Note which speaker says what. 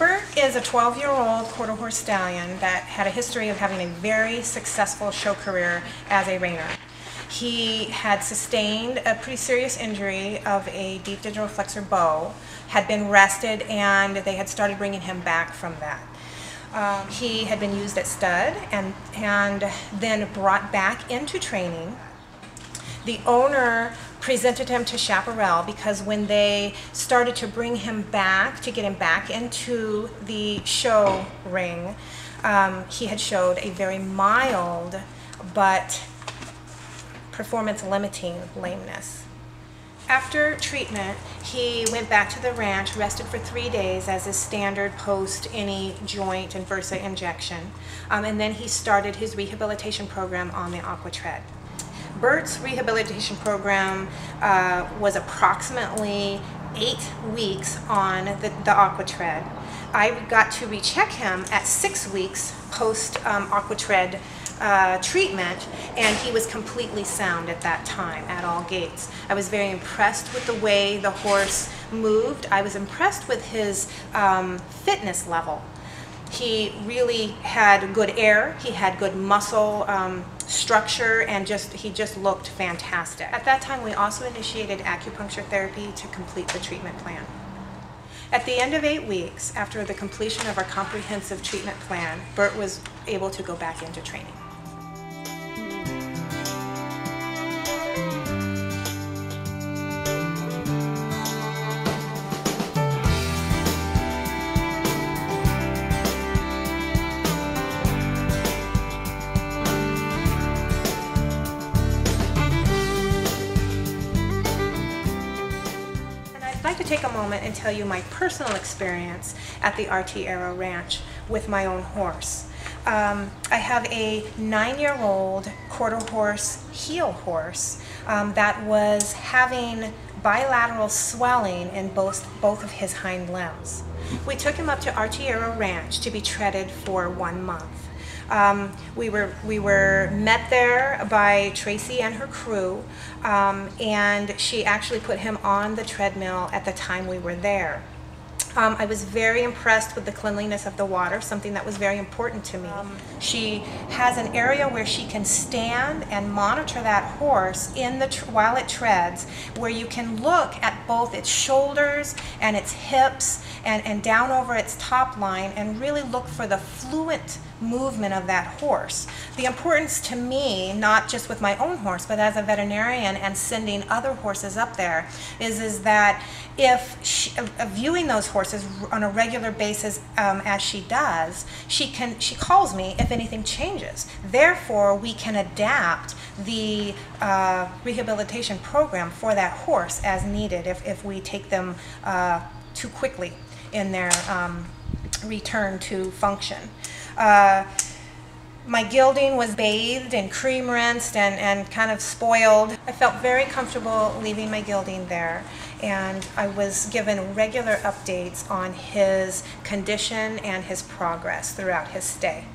Speaker 1: Bert is a 12-year-old quarter horse stallion that had a history of having a very successful show career as a reiner. He had sustained a pretty serious injury of a deep digital flexor bow, had been rested, and they had started bringing him back from that. He had been used at stud and then brought back into training. The owner presented him to Chaparral because when they started to bring him back, to get him back into the show ring, he had showed a very mild but performance-limiting lameness. After treatment, he went back to the ranch, rested for 3 days as is standard post any joint and bursa injection, and then he started his rehabilitation program on the Aqua Tread. Bert's rehabilitation program was approximately 8 weeks on the Aqua Tread. I got to recheck him at 6 weeks post Aqua Tread treatment, and he was completely sound at that time at all gates. I was very impressed with the way the horse moved. I was impressed with his fitness level. He really had good air, he had good muscle structure, and he just looked fantastic. At that time, we also initiated acupuncture therapy to complete the treatment plan. At the end of 8 weeks, after the completion of our comprehensive treatment plan, Bert was able to go back into training. I'd like to take a moment and tell you my personal experience at the RT Arrow Ranch with my own horse. I have a 9-year-old quarter horse heel horse that was having bilateral swelling in both of his hind limbs. We took him up to RT Arrow Ranch to be treaded for 1 month. We were met there by Tracy and her crew, and she actually put him on the treadmill at the time we were there. I was very impressed with the cleanliness of the water, something that was very important to me. She has an area where she can stand and monitor that horse while it treads, where you can look at both its shoulders and its hips and down over its top line and really look for the fluent movement of that horse. The importance to me, not just with my own horse, but as a veterinarian and sending other horses up there, is that if viewing those horses on a regular basis as she does, she calls me if anything changes. Therefore, we can adapt the rehabilitation program for that horse as needed if we take them too quickly in their return to function. My gelding was bathed and cream rinsed and kind of spoiled. I felt very comfortable leaving my gelding there, and I was given regular updates on his condition and his progress throughout his stay.